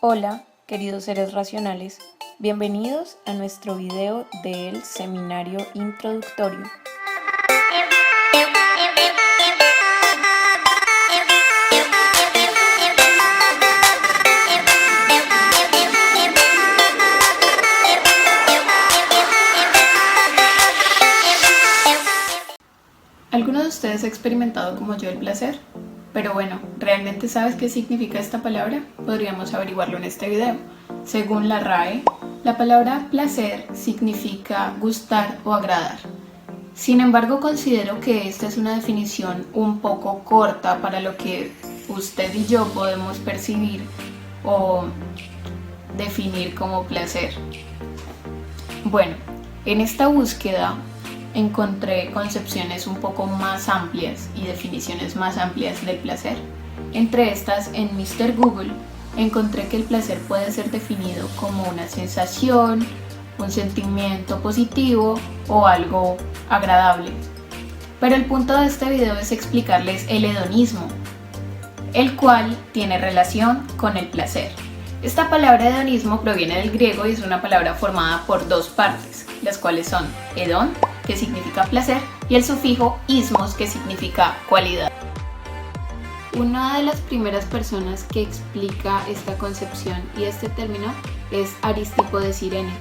Hola, queridos seres racionales, bienvenidos a nuestro video del seminario introductorio. ¿Alguno de ustedes ha experimentado como yo el placer? Pero bueno, ¿realmente sabes qué significa esta palabra? Podríamos averiguarlo en este video. Según la RAE, la palabra placer significa gustar o agradar. Sin embargo, considero que esta es una definición un poco corta para lo que usted y yo podemos percibir o definir como placer. Bueno, en esta búsqueda encontré concepciones un poco más amplias y definiciones más amplias del placer. Entre estas, en Mr. Google, encontré que el placer puede ser definido como una sensación, un sentimiento positivo o algo agradable. Pero el punto de este video es explicarles el hedonismo, el cual tiene relación con el placer. Esta palabra hedonismo proviene del griego y es una palabra formada por dos partes, las cuales son hedón, que significa placer, y el sufijo ismos, que significa cualidad. Una de las primeras personas que explica esta concepción y este término es Aristipo de Cirene.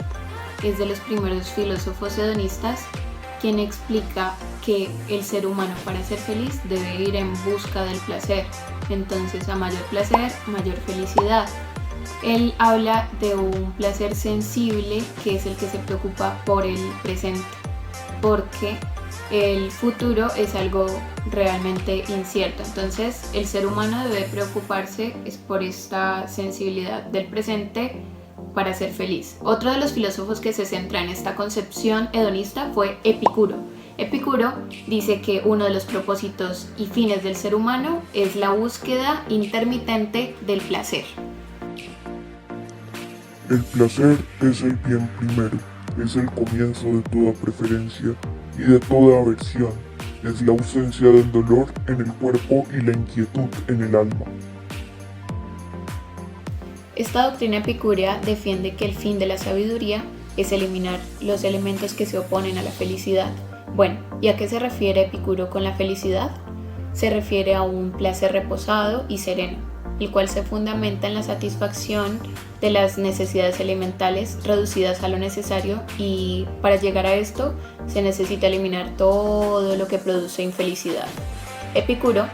Es de los primeros filósofos hedonistas quien explica que el ser humano, para ser feliz, debe ir en busca del placer. Entonces, a mayor placer, mayor felicidad. Él habla de un placer sensible, que es el que se preocupa por el presente, porque el futuro es algo realmente incierto. Entonces, el ser humano debe preocuparse por esta sensibilidad del presente para ser feliz. Otro de los filósofos que se centra en esta concepción hedonista fue Epicuro. Epicuro dice que uno de los propósitos y fines del ser humano es la búsqueda intermitente del placer. El placer es el bien primero, es el comienzo de toda preferencia y de toda aversión, es la ausencia del dolor en el cuerpo y la inquietud en el alma. Esta doctrina epicúrea defiende que el fin de la sabiduría es eliminar los elementos que se oponen a la felicidad. Bueno, ¿y a qué se refiere Epicuro con la felicidad? Se refiere a un placer reposado y sereno, el cual se fundamenta en la satisfacción de las necesidades elementales reducidas a lo necesario, y para llegar a esto se necesita eliminar todo lo que produce infelicidad. Epicuro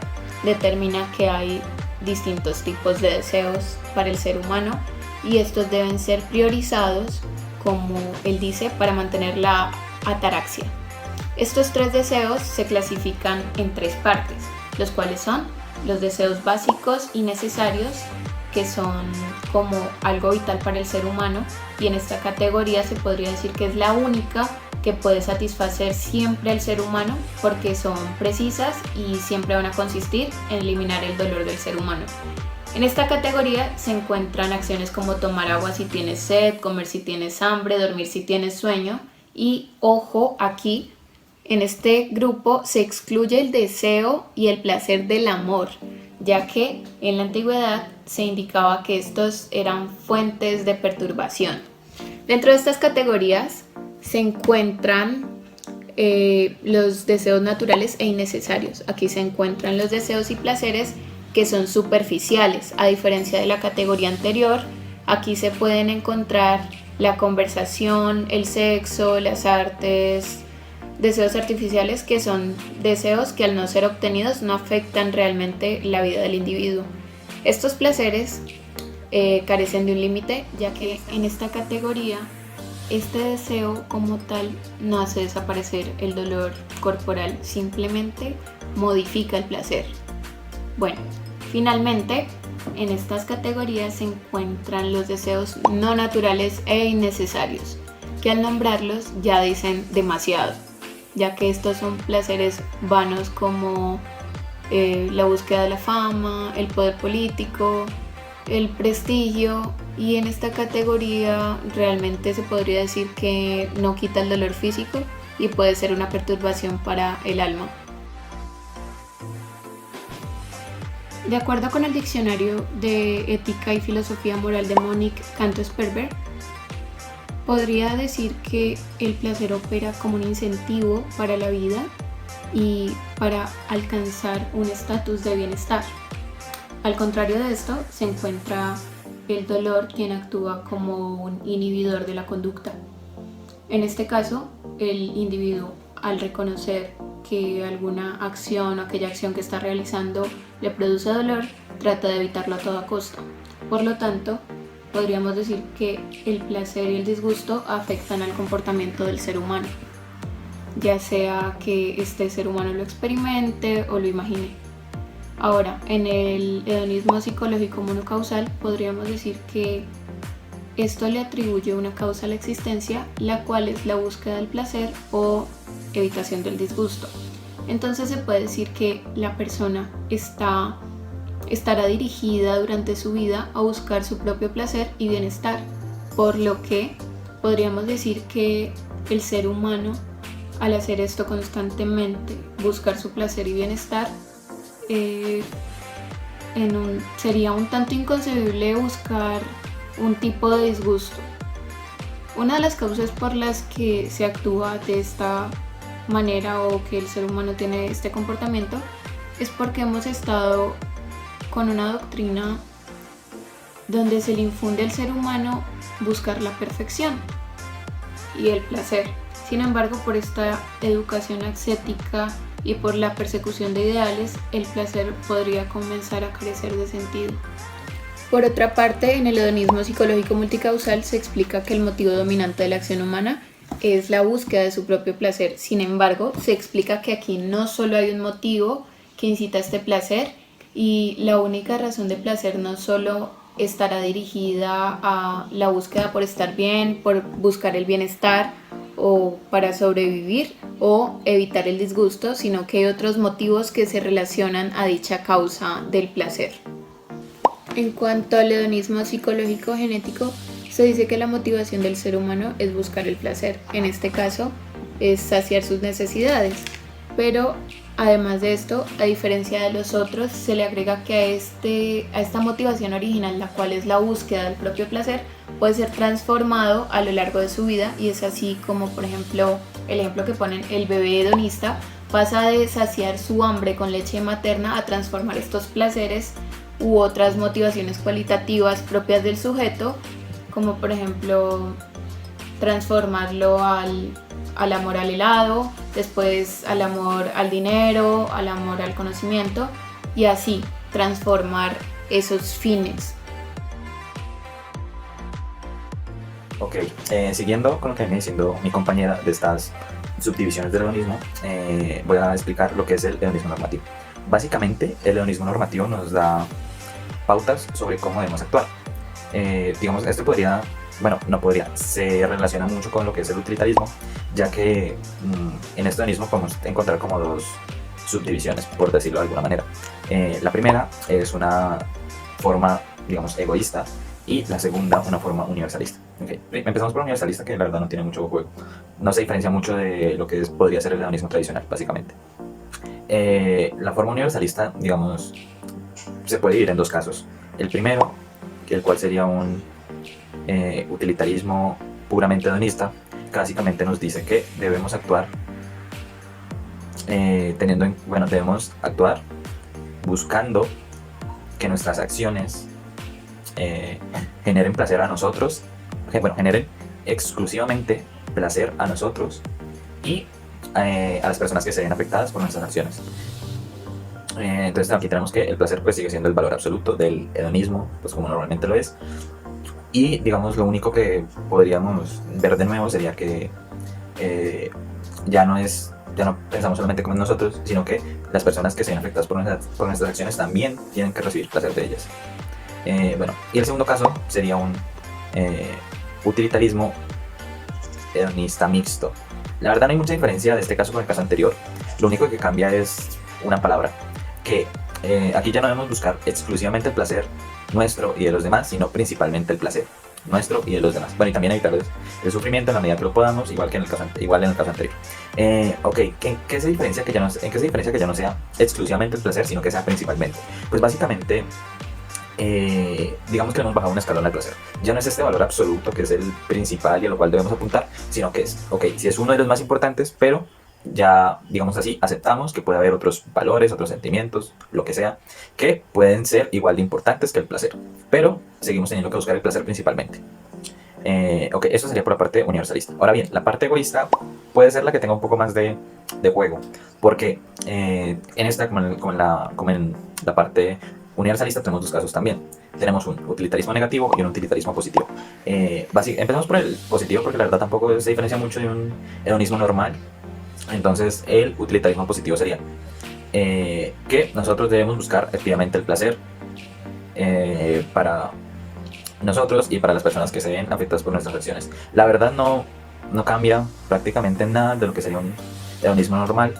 determina que hay distintos tipos de deseos para el ser humano y estos deben ser priorizados, como él dice, para mantener la ataraxia. Estos tres deseos se clasifican en tres partes, los cuales son los deseos básicos y necesarios, que son como algo vital para el ser humano, y en esta categoría se podría decir que es la única que puede satisfacer siempre al ser humano, porque son precisas y siempre van a consistir en eliminar el dolor del ser humano. En esta categoría se encuentran acciones como tomar agua si tienes sed, comer si tienes hambre, dormir si tienes sueño, y ojo, aquí en este grupo se excluye el deseo y el placer del amor, ya que en la antigüedad se indicaba que estos eran fuentes de perturbación. Dentro de estas categorías se encuentran los deseos naturales e innecesarios. Aquí se encuentran los deseos y placeres que son superficiales. A diferencia de la categoría anterior, aquí se pueden encontrar la conversación, el sexo, las artes, deseos artificiales, que son deseos que al no ser obtenidos no afectan realmente la vida del individuo. Estos placeres carecen de un límite, ya que en esta categoría este deseo como tal no hace desaparecer el dolor corporal, simplemente modifica el placer. Bueno, finalmente en estas categorías se encuentran los deseos no naturales e innecesarios, que al nombrarlos ya dicen demasiado, ya que estos son placeres vanos como la búsqueda de la fama, el poder político, el prestigio, y en esta categoría realmente se podría decir que no quita el dolor físico y puede ser una perturbación para el alma. De acuerdo con el Diccionario de Ética y Filosofía Moral de Monique Canto-Sperber, podría decir que el placer opera como un incentivo para la vida y para alcanzar un estatus de bienestar. Al contrario de esto, se encuentra el dolor, quien actúa como un inhibidor de la conducta. En este caso, el individuo, al reconocer que alguna acción o aquella acción que está realizando le produce dolor, trata de evitarlo a toda costa. Por lo tanto, podríamos decir que el placer y el disgusto afectan al comportamiento del ser humano, ya sea que este ser humano lo experimente o lo imagine. Ahora, en el hedonismo psicológico monocausal podríamos decir que esto le atribuye una causa a la existencia, la cual es la búsqueda del placer o evitación del disgusto. Entonces se puede decir que la persona estará dirigida durante su vida a buscar su propio placer y bienestar, por lo que podríamos decir que el ser humano, al hacer esto constantemente, buscar su placer y bienestar, sería un tanto inconcebible buscar un tipo de disgusto. Una de las causas por las que se actúa de esta manera o que el ser humano tiene este comportamiento es porque hemos estado con una doctrina donde se le infunde al ser humano buscar la perfección y el placer. Sin embargo, por esta educación ascética y por la persecución de ideales, el placer podría comenzar a carecer de sentido. Por otra parte, en el hedonismo psicológico multicausal se explica que el motivo dominante de la acción humana es la búsqueda de su propio placer. Sin embargo, se explica que aquí no solo hay un motivo que incita a este placer, y la única razón de placer no solo estará dirigida a la búsqueda por estar bien, por buscar el bienestar o para sobrevivir o evitar el disgusto, sino que hay otros motivos que se relacionan a dicha causa del placer. En cuanto al hedonismo psicológico genético, se dice que la motivación del ser humano es buscar el placer. En este caso, es saciar sus necesidades. Pero además de esto, a diferencia de los otros, se le agrega que a esta motivación original, la cual es la búsqueda del propio placer, puede ser transformado a lo largo de su vida, y es así como, por ejemplo, el ejemplo que ponen, el bebé hedonista pasa de saciar su hambre con leche materna a transformar estos placeres u otras motivaciones cualitativas propias del sujeto, como por ejemplo transformarlo al amor al helado, después al amor al dinero, al amor al conocimiento, y así transformar esos fines. Ok, siguiendo con lo que viene diciendo mi compañera de estas subdivisiones del hedonismo, voy a explicar lo que es el hedonismo normativo. Básicamente, el hedonismo normativo nos da pautas sobre cómo debemos actuar. Digamos, esto se relaciona mucho con lo que es el utilitarismo, ya que en este hedonismo podemos encontrar como dos subdivisiones, por decirlo de alguna manera. La primera es una forma, digamos, egoísta, y la segunda una forma universalista. Okay. Empezamos por universalista, que la verdad no tiene mucho juego. No se diferencia mucho de lo que podría ser el hedonismo tradicional, básicamente. La forma universalista, digamos, se puede dividir en dos casos. El primero, el cual sería un utilitarismo puramente hedonista, que básicamente nos dice que debemos actuar debemos actuar buscando que nuestras acciones generen placer a nosotros, generen exclusivamente placer a nosotros y a las personas que se ven afectadas por nuestras acciones. Entonces aquí tenemos que el placer pues sigue siendo el valor absoluto del hedonismo, pues como normalmente lo es, y digamos lo único que podríamos ver de nuevo sería que ya no pensamos solamente como en nosotros, sino que las personas que se ven afectadas por nuestras acciones también tienen que recibir placer de ellas. Y el segundo caso sería un utilitarismo hedonista mixto. La verdad no hay mucha diferencia de este caso con el caso anterior. Lo único que cambia es una palabra, que aquí ya no debemos buscar exclusivamente el placer nuestro y de los demás, sino principalmente el placer. nuestro y de los demás. Bueno, y también evitar el sufrimiento en la medida que lo podamos, igual en el caso anterior. Ok, ¿en qué se diferencia que ya no sea exclusivamente el placer, sino que sea principalmente? Pues básicamente, digamos que hemos bajado un escalón al placer. Ya no es este valor absoluto que es el principal y a lo cual debemos apuntar, sino que es, ok, si es uno de los más importantes, pero ya, digamos así, aceptamos que puede haber otros valores, otros sentimientos, lo que sea, que pueden ser igual de importantes que el placer, pero seguimos teniendo que buscar el placer principalmente. Ok, eso sería por la parte universalista. Ahora bien, la parte egoísta puede ser la que tenga un poco más de juego, porque en esta, como en la parte universalista, tenemos dos casos también. Tenemos un utilitarismo negativo y un utilitarismo positivo. Empezamos por el positivo porque la verdad tampoco se diferencia mucho de un hedonismo normal. Entonces el utilitarismo positivo sería que nosotros debemos buscar activamente el placer para nosotros y para las personas que se ven afectadas por nuestras acciones. La verdad no cambia prácticamente nada de lo que sería un hedonismo normal,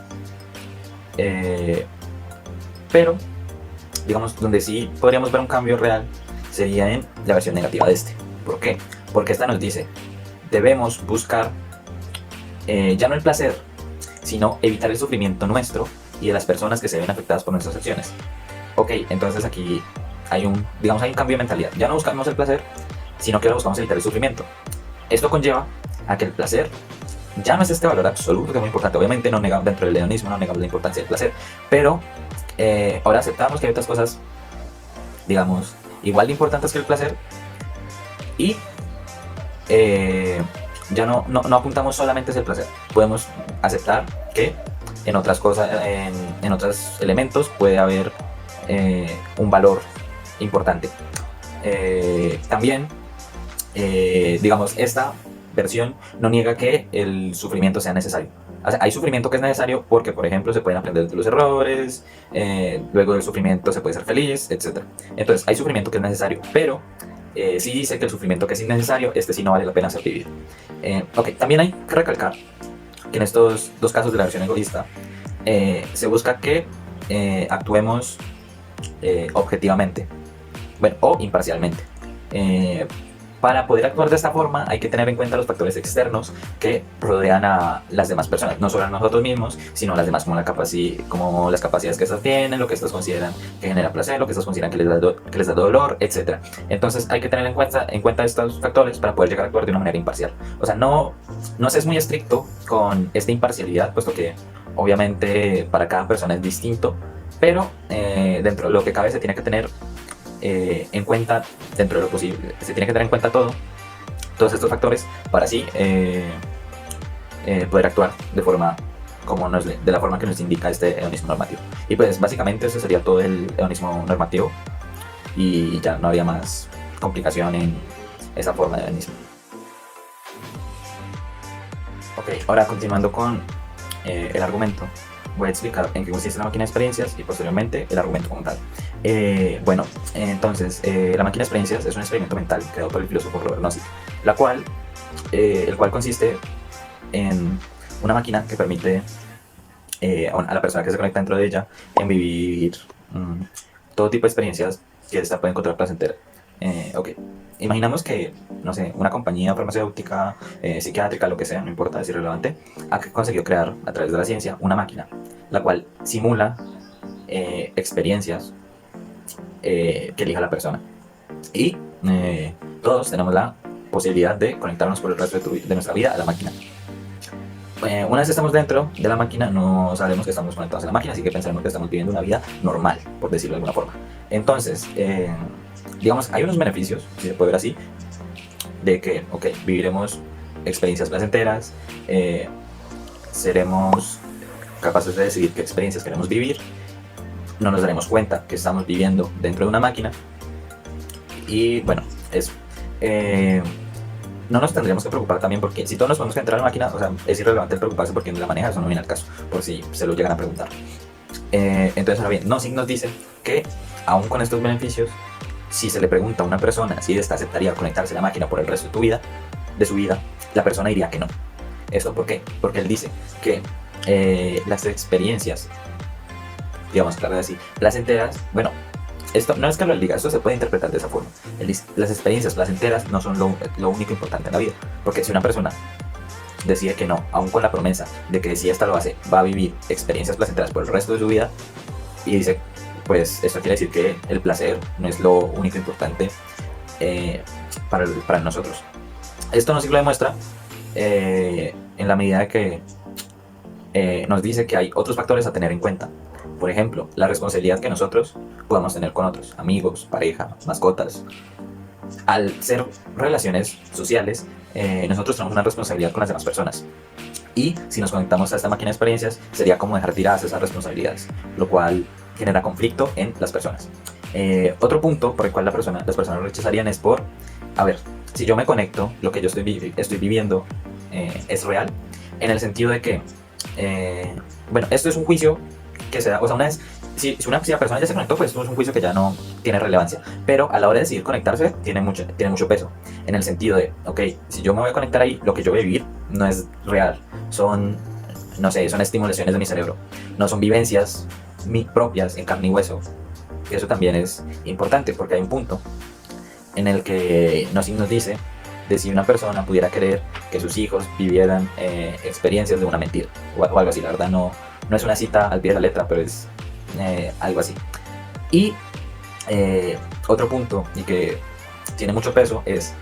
pero digamos donde sí podríamos ver un cambio real sería en la versión negativa de este. ¿Por qué? Porque esta nos dice debemos buscar ya no el placer, sino evitar el sufrimiento nuestro y de las personas que se ven afectadas por nuestras acciones. Ok, entonces aquí hay un cambio de mentalidad. Ya no buscamos el placer, sino que ahora buscamos evitar el sufrimiento. Esto conlleva a que el placer ya no es este valor absoluto que es muy importante. Obviamente dentro del hedonismo no negamos la importancia del placer, pero ahora aceptamos que hay otras cosas, digamos, igual de importantes que el placer y ya no apuntamos solamente hacia el placer. Podemos aceptar que en otras cosas, en otros elementos puede haber un valor importante. También, digamos, esta versión no niega que el sufrimiento sea necesario. O sea, hay sufrimiento que es necesario porque, por ejemplo, se pueden aprender de los errores, luego del sufrimiento se puede ser feliz, etc. Entonces, hay sufrimiento que es necesario, pero sí dice que el sufrimiento que es innecesario, este sí no vale la pena ser vivido. Ok, también hay que recalcar que en estos dos casos de la versión egoísta se busca que actuemos objetivamente, bueno, o imparcialmente. Para poder actuar de esta forma hay que tener en cuenta los factores externos que rodean a las demás personas, no solo a nosotros mismos, sino a las demás, como las capacidades que estas tienen, lo que estas consideran que genera placer, lo que estas consideran que les da dolor, etc. Entonces hay que tener en cuenta estos factores para poder llegar a actuar de una manera imparcial. O sea, no se es muy estricto con esta imparcialidad, puesto que obviamente para cada persona es distinto, pero dentro de lo que cabe se tiene que tener en cuenta, dentro de lo posible, se tiene que tener en cuenta todos estos factores para así poder actuar de la forma que nos indica este hedonismo normativo. Y pues básicamente eso sería todo el hedonismo normativo y ya no habría más complicación en esa forma de hedonismo. Ok, ahora continuando con el argumento, voy a explicar en qué consiste la máquina de experiencias y posteriormente el argumento como tal. Bueno, entonces la máquina de experiencias es un experimento mental creado por el filósofo Robert Nozick, el cual consiste en una máquina que permite a la persona que se conecta dentro de ella en vivir todo tipo de experiencias que ésta puede encontrar placentera. Ok, imaginamos que, no sé, una compañía farmacéutica, psiquiátrica, lo que sea, no importa, es irrelevante, ha conseguido crear a través de la ciencia una máquina la cual simula experiencias que elija la persona. Y todos tenemos la posibilidad de conectarnos por el resto de nuestra vida a la máquina. Una vez estamos dentro de la máquina, no sabemos que estamos conectados a la máquina, así que pensaremos que estamos viviendo una vida normal, por decirlo de alguna forma. Entonces, digamos, hay unos beneficios, si se puede ver así, de que, ok, viviremos experiencias placenteras, seremos capaces de decidir qué experiencias queremos vivir, no nos daremos cuenta que estamos viviendo dentro de una máquina y bueno, eso. No nos tendríamos que preocupar también porque si todos nos podemos entrar a la máquina, o sea, es irrelevante preocuparse porque no la maneja, eso no viene al caso, por si se lo llegan a preguntar. Entonces, ahora bien, Nozick nos dice que aún con estos beneficios, si se le pregunta a una persona si esta aceptaría conectarse a la máquina por el resto de su vida, la persona diría que no. ¿Esto por qué? Porque él dice que las experiencias, digamos, claro así, placenteras, bueno, esto no es que lo diga, esto se puede interpretar de esa forma. Él dice, las experiencias placenteras no son lo único importante en la vida, porque si una persona decide que no, aún con la promesa de que si esta lo hace, va a vivir experiencias placenteras por el resto de su vida, y dice, pues esto quiere decir que el placer no es lo único importante para nosotros. Esto nos lo demuestra en la medida que nos dice que hay otros factores a tener en cuenta. Por ejemplo, la responsabilidad que nosotros podamos tener con otros, amigos, pareja, mascotas. Al ser relaciones sociales, nosotros tenemos una responsabilidad con las demás personas. Y si nos conectamos a esta máquina de experiencias, sería como dejar tiradas esas responsabilidades, lo cual genera conflicto en las personas. Otro punto por el cual las personas lo rechazarían es por, a ver, si yo me conecto, lo que yo estoy viviendo es real, en el sentido de que, bueno, esto es un juicio que se da, o sea, una vez, si la persona ya se conectó, pues esto es un juicio que ya no tiene relevancia, pero a la hora de decidir conectarse, tiene mucho peso, en el sentido de, ok, si yo me voy a conectar ahí, lo que yo voy a vivir no es real, son, no sé, son estimulaciones de mi cerebro, no son vivencias propias en carne y hueso. Y eso también es importante, porque hay un punto en el que nos dice de si una persona pudiera querer que sus hijos vivieran experiencias de una mentira o algo así. La verdad no es una cita al pie de la letra, pero es algo así. Y otro punto, y que tiene mucho peso, es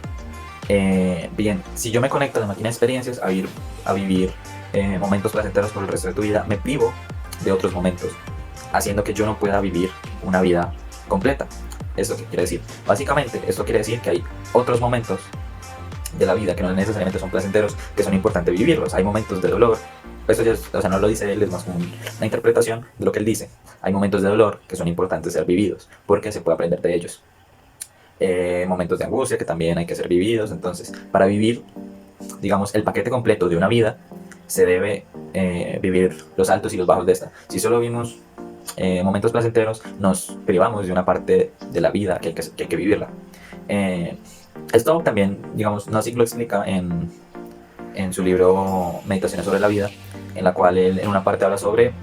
bien, si yo me conecto a la máquina de experiencias a vivir momentos placenteros por el resto de tu vida, me privo de otros momentos, haciendo que yo no pueda vivir una vida completa. ¿Esto qué quiere decir? Básicamente, esto quiere decir que hay otros momentos de la vida que no necesariamente son placenteros, que son importantes vivirlos. Hay momentos de dolor. Esto ya o sea, no lo dice él, es más como una interpretación de lo que él dice. Hay momentos de dolor que son importantes ser vividos, porque se puede aprender de ellos. Momentos de angustia que también hay que ser vividos. Entonces, para vivir, digamos, el paquete completo de una vida, se debe vivir los altos y los bajos de esta. Si solo vimos momentos placenteros, nos privamos de una parte de la vida que hay que vivirla. Esto también, digamos, Nozick lo explica en su libro Meditaciones sobre la vida, en la cual él en una parte habla sobre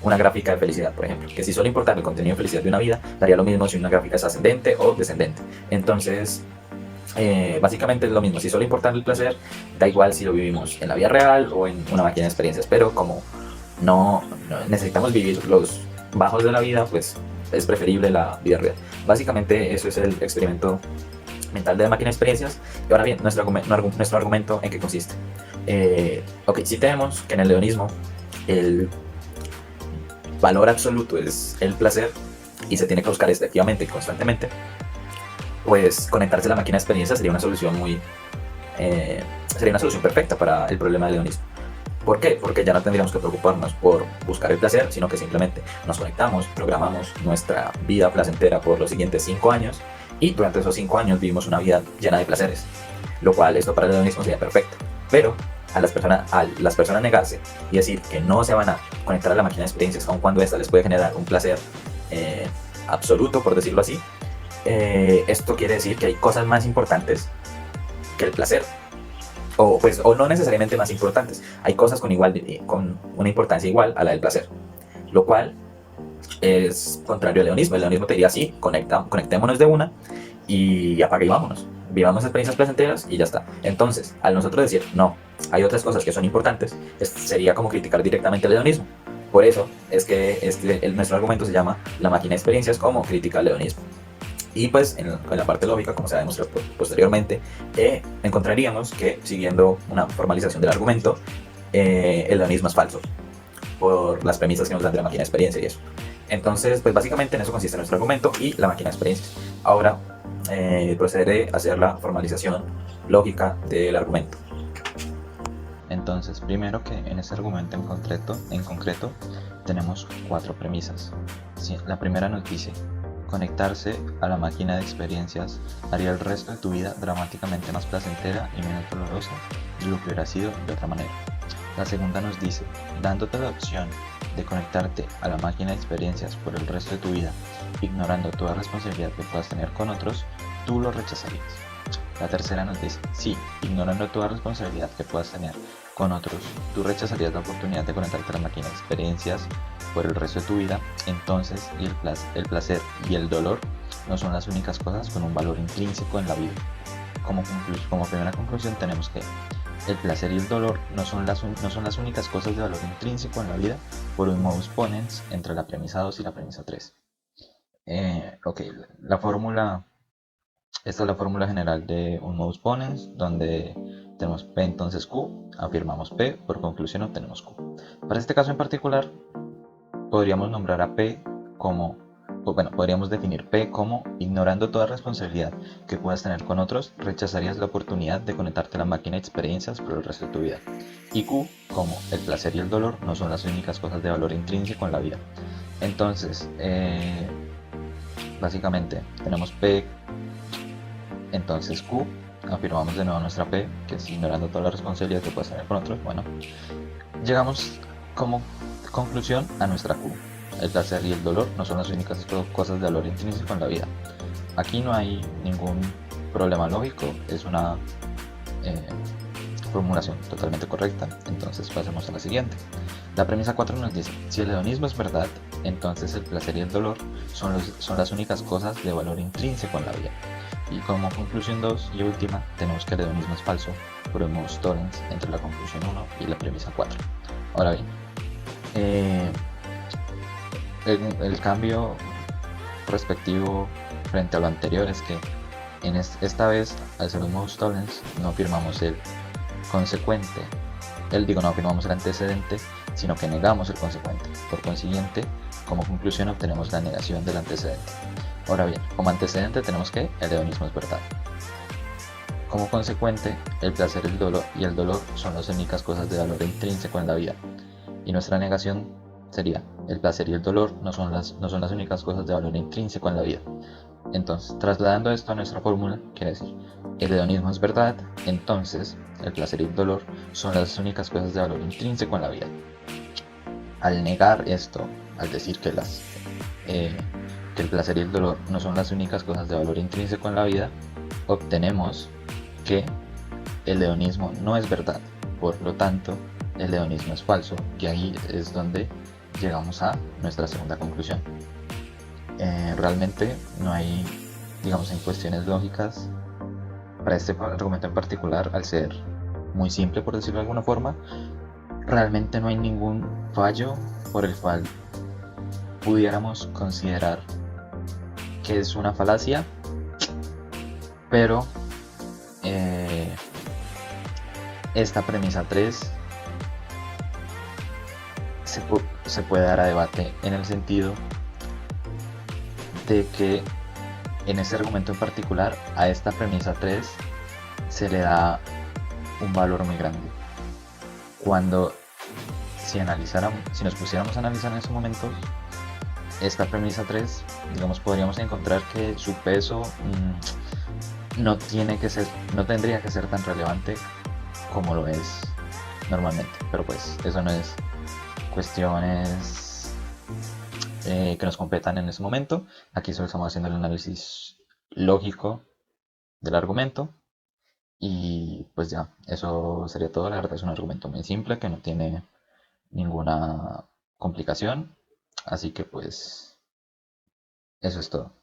una gráfica de felicidad, por ejemplo, que si solo importara el contenido de felicidad de una vida, daría lo mismo si una gráfica es ascendente o descendente. Entonces, básicamente es lo mismo, si solo importa el placer, da igual si lo vivimos en la vida real o en una máquina de experiencias, pero como no necesitamos vivir los bajos de la vida, pues es preferible la vida real. Básicamente eso es el experimento mental de la máquina de experiencias. Y ahora bien, nuestro argumento, ¿en qué consiste? Ok, si tenemos que en el hedonismo el valor absoluto es el placer y se tiene que buscar activamente y constantemente, pues conectarse a la máquina de experiencias sería una solución perfecta para el problema del hedonismo. ¿Por qué? Porque ya no tendríamos que preocuparnos por buscar el placer, sino que simplemente nos conectamos, programamos nuestra vida placentera por los siguientes 5 años y durante esos 5 años vivimos una vida llena de placeres, lo cual esto para el hedonismo sería perfecto. Pero a las personas negarse y decir que no se van a conectar a la máquina de experiencias, aun cuando esta les puede generar un placer absoluto, por decirlo así, esto quiere decir que hay cosas más importantes que el placer. O no necesariamente más importantes. Hay cosas con una importancia igual a la del placer, lo cual es contrario al hedonismo. El hedonismo te diría así: conectémonos de una y apaga y vámonos. Vivamos experiencias placenteras y ya está. Entonces, al nosotros decir no, hay otras cosas que son importantes, sería como criticar directamente el hedonismo. Por eso es que nuestro argumento se llama la máquina de experiencias como crítica al hedonismo. Y pues en la parte lógica, como se va a demostrar posteriormente, encontraríamos que, siguiendo una formalización del argumento, el hedonismo es falso por las premisas que nos dan de la máquina de experiencia y eso. Entonces, pues básicamente en eso consiste nuestro argumento y la máquina de experiencias. Ahora procederé a hacer la formalización lógica del argumento. Entonces, primero que en este argumento en concreto tenemos 4 premisas. Sí, la primera nos dice: conectarse a la máquina de experiencias haría el resto de tu vida dramáticamente más placentera y menos dolorosa de lo que hubiera sido de otra manera. La segunda nos dice: dándote la opción de conectarte a la máquina de experiencias por el resto de tu vida, ignorando toda responsabilidad que puedas tener con otros, tú lo rechazarías. La tercera nos dice: sí, ignorando toda responsabilidad que puedas tener con otros, tú rechazarías la oportunidad de conectarte a la máquina de experiencias por el resto de tu vida, entonces el placer y el dolor no son las únicas cosas con un valor intrínseco en la vida. Como primera conclusión tenemos que el placer y el dolor no son las únicas cosas de valor intrínseco en la vida por un modus ponens entre la premisa 2 y la premisa 3. Ok, esta es la fórmula general de un modus ponens, donde tenemos P entonces Q, afirmamos P, por conclusión obtenemos Q. Para este caso en particular, podríamos nombrar a P como, podríamos definir P como: ignorando toda responsabilidad que puedas tener con otros, rechazarías la oportunidad de conectarte a la máquina de experiencias por el resto de tu vida. Y Q como: el placer y el dolor no son las únicas cosas de valor intrínseco en la vida. Entonces, básicamente tenemos P, entonces Q, afirmamos de nuevo nuestra P, que es ignorando toda la responsabilidad que puedes tener con otros. Bueno, llegamos como conclusión a nuestra Q. El placer y el dolor no son las únicas cosas de valor intrínseco en la vida. Aquí no hay ningún problema lógico, es una formulación totalmente correcta. Entonces pasemos a la siguiente. La premisa 4 nos dice: si el hedonismo es verdad, entonces el placer y el dolor son las únicas cosas de valor intrínseco en la vida. Y como conclusión 2 y última, tenemos que el hedonismo es falso por un modus tollens entre la conclusión 1 y la premisa 4. Ahora bien, el cambio respectivo frente a lo anterior es que esta vez, al ser un modus tollens, no afirmamos el consecuente, no afirmamos el antecedente, sino que negamos el consecuente. Por consiguiente, como conclusión obtenemos la negación del antecedente. Ahora bien, como antecedente tenemos que el hedonismo es verdad. Como consecuente, el placer y el dolor son las únicas cosas de valor intrínseco en la vida. Y nuestra negación sería: el placer y el dolor no son las únicas cosas de valor intrínseco en la vida. Entonces, trasladando esto a nuestra fórmula, quiere decir: el hedonismo es verdad, entonces el placer y el dolor son las únicas cosas de valor intrínseco en la vida. Al negar esto, al decir que el placer y el dolor no son las únicas cosas de valor intrínseco en la vida, obtenemos que el hedonismo no es verdad. Por lo tanto, el hedonismo es falso, y ahí es donde llegamos a nuestra segunda conclusión. Realmente no hay, en cuestiones lógicas, para este argumento en particular, al ser muy simple, por decirlo de alguna forma, realmente no hay ningún fallo por el cual pudiéramos considerar que es una falacia, pero esta premisa 3 se puede dar a debate, en el sentido de que en este argumento en particular a esta premisa 3 se le da un valor muy grande, cuando si nos pusiéramos a analizar en esos momentos esta premisa 3, podríamos encontrar que su peso no tendría que ser tan relevante como lo es normalmente, pero pues eso no es cuestiones que nos competan en ese momento. Aquí solo estamos haciendo el análisis lógico del argumento, y pues ya, eso sería todo. La verdad es un argumento muy simple que no tiene ninguna complicación, así que pues eso es todo.